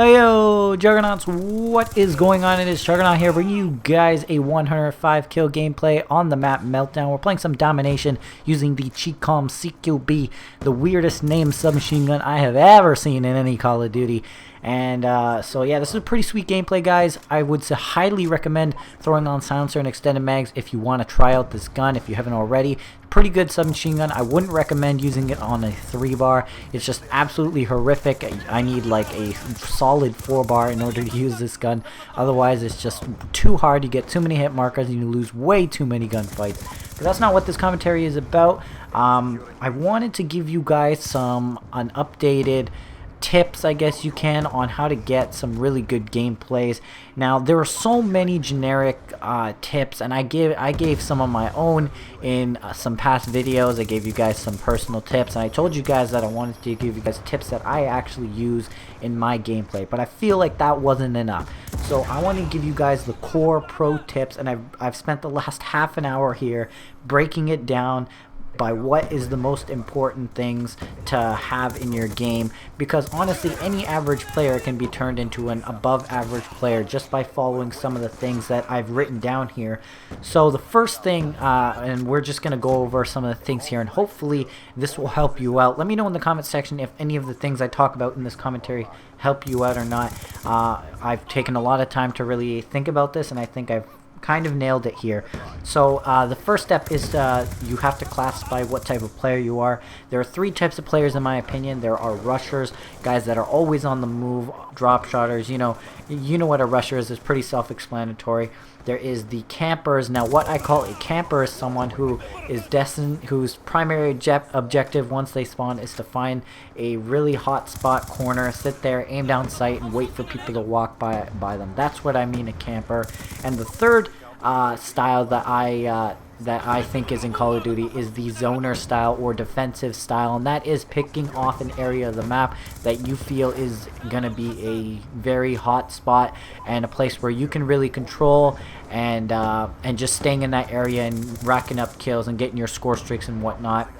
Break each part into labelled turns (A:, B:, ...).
A: Hey yo, Juggernauts, what is going on? It is Juggernaut here, bringing you guys a 105 kill gameplay on the map Meltdown. We're playing some domination using the Chicom CQB, the weirdest named submachine gun I have ever seen in any Call of Duty. And so yeah, this is a pretty sweet gameplay, guys. I would highly recommend throwing on silencer and extended mags if you want to try out this gun, if you haven't already. Pretty good submachine gun. I wouldn't recommend using it on a 3-bar. It's just absolutely horrific. I need like a solid 4-bar in order to use this gun. Otherwise, it's just too hard. You get too many hit markers and you lose way too many gunfights. But that's not what this commentary is about. I wanted to give you guys an updated tips, I guess you can, on how to get some really good gameplays. Now there are so many generic tips, and I gave some of my own in some past videos. I gave you guys some personal tips, and I told you guys that I wanted to give you guys tips that I actually use in my gameplay, but I feel like that wasn't enough. So I want to give you guys the core pro tips, and I've spent the last half an hour here breaking it down by what is the most important things to have in your game, because honestly any average player can be turned into an above average player just by following some of the things that I've written down here. So the first thing, and we're just going to go over some of the things here, and hopefully this will help you out. Let me know in the comment section if any of the things I talk about in this commentary help you out or not. I've taken a lot of time to really think about this, and I think I've kind of nailed it here. So the first step is you have to classify what type of player you are. There are 3 types of players in my opinion. There are rushers, guys that are always on the move, drop shotters. You know what a rusher is. It's pretty self-explanatory. There is the campers. Now what I call a camper is someone who is whose primary objective once they spawn is to find a really hot spot corner, sit there, aim down sight, and wait for people to walk by them. That's what I mean, a camper. And the third style that I think is in Call of Duty is the zoner style or defensive style, and that is picking off an area of the map that you feel is gonna be a very hot spot and a place where you can really control, and just staying in that area and racking up kills and getting your score streaks and whatnot.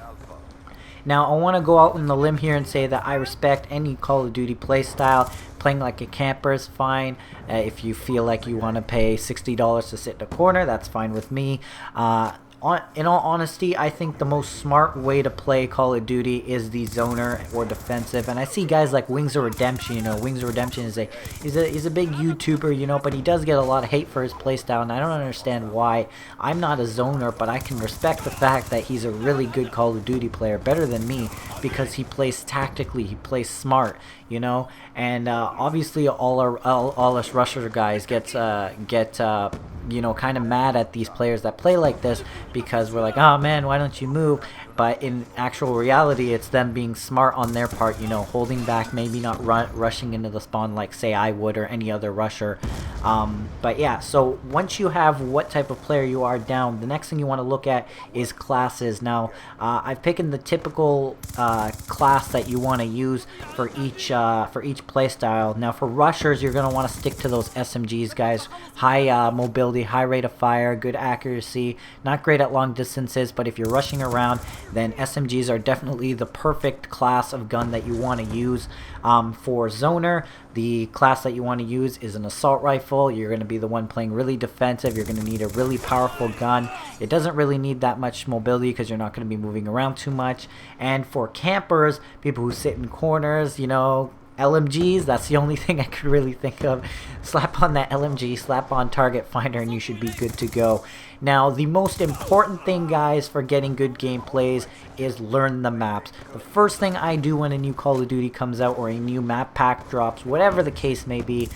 A: Now, I want to go out on the limb here and say that I respect any Call of Duty playstyle. Playing like a camper is fine. If you feel like you want to pay $60 to sit in a corner, that's fine with me. In all honesty, I think the most smart way to play Call of Duty is the zoner or defensive. And I see guys like Wings of Redemption. Wings of Redemption is he's a big YouTuber, but he does get a lot of hate for his playstyle, and I don't understand why. I'm not a zoner, but I can respect the fact that he's a really good Call of Duty player, better than me, because he plays tactically, he plays smart, and obviously all us rusher guys get kind of mad at these players that play like this, because we're like, oh man, why don't you move? But in actual reality, it's them being smart on their part, holding back, maybe not rushing into the spawn like say I would or any other rusher. But yeah, so once you have what type of player you are down, the next thing you want to look at is classes. Now I've picked the typical class that you want to use for each playstyle. Now for rushers, you're going to want to stick to those SMGs, guys. High mobility, high rate of fire, good accuracy, not great at long distances, but if you're rushing around, then SMGs are definitely the perfect class of gun that you want to use. For zoner, the class that you want to use is an assault rifle. You're going to be the one playing really defensive. You're going to need a really powerful gun. It doesn't really need that much mobility because you're not going to be moving around too much. And for campers, people who sit in corners, LMGs, that's the only thing I could really think of. Slap on that LMG, slap on target finder, and you should be good to go. Now, the most important thing, guys, for getting good gameplays is learn the maps. The first thing I do when a new Call of Duty comes out or a new map pack drops, whatever the case may be,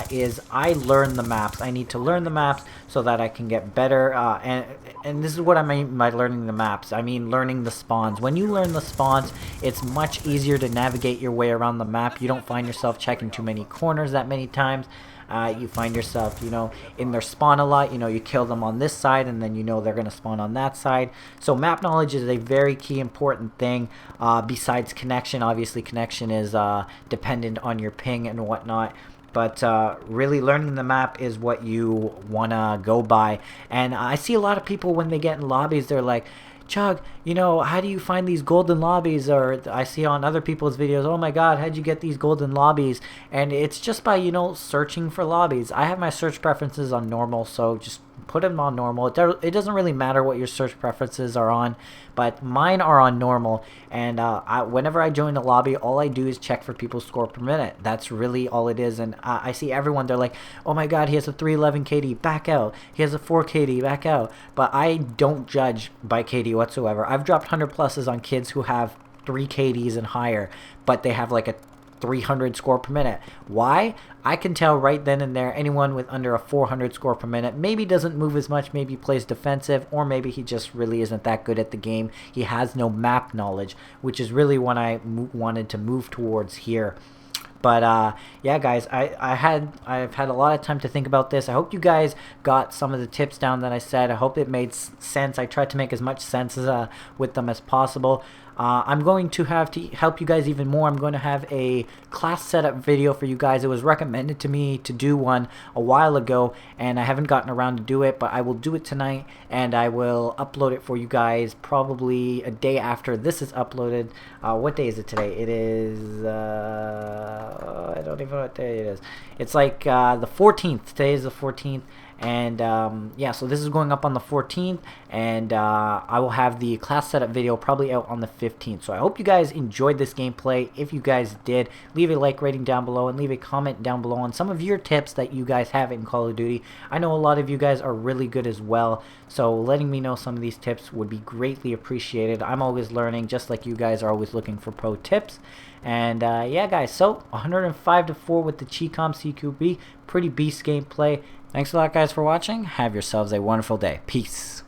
A: is I learn the maps. I need to learn the maps so that I can get better, and this is what I mean by learning the maps. I mean learning the spawns. When you learn the spawns, it's much easier to navigate your way around the map. You don't find yourself checking too many corners that many times. You find yourself, in their spawn a lot. You kill them on this side, and then they're going to spawn on that side. So map knowledge is a very key important thing, besides connection. Obviously, connection is dependent on your ping and whatnot. But really learning the map is what you want to go by. And I see a lot of people when they get in lobbies, they're like, Chug, you know, how do you find these golden lobbies? Or I see on other people's videos, oh my god, how'd you get these golden lobbies? And it's just by, you know, searching for lobbies. I have my search preferences on normal, so just put them on normal. It doesn't really matter what your search preferences are on, but mine are on normal. And whenever I join a lobby, all I do is check for people's score per minute. That's really all it is. And I see everyone, they're like, oh my god, he has a 311 KD, back out. He has a 4 KD, back out. But I don't judge by KD whatsoever. I've dropped 100 pluses on kids who have 3 KDs and higher, but they have like a 300 score per minute. Why? I can tell right then and there anyone with under a 400 score per minute maybe doesn't move as much, maybe plays defensive, or maybe he just really isn't that good at the game. He has no map knowledge, which is really what I wanted to move towards here. But yeah, guys, I've had a lot of time to think about this. I hope you guys got some of the tips down that I said. I hope it made sense. I tried to make as much sense with them as possible. I'm going to have to help you guys even more. I'm going to have a class setup video for you guys. It was recommended to me to do one a while ago, and I haven't gotten around to do it, but I will do it tonight, and I will upload it for you guys probably a day after this is uploaded. What day is it today? It is, I don't even know what day it is. It's like the 14th. Today is the 14th. And yeah, so this is going up on the 14th, and I will have the class setup video probably out on the 15th. So I hope you guys enjoyed this gameplay. If you guys did, leave a like rating down below and leave a comment down below on some of your tips that you guys have in Call of Duty. I know a lot of you guys are really good as well, so letting me know some of these tips would be greatly appreciated. I'm always learning, just like you guys are always looking for pro tips. And yeah, guys, so 105-4 with the Chicom CQB. Pretty beast gameplay. Thanks a lot, guys, for watching. Have yourselves a wonderful day. Peace.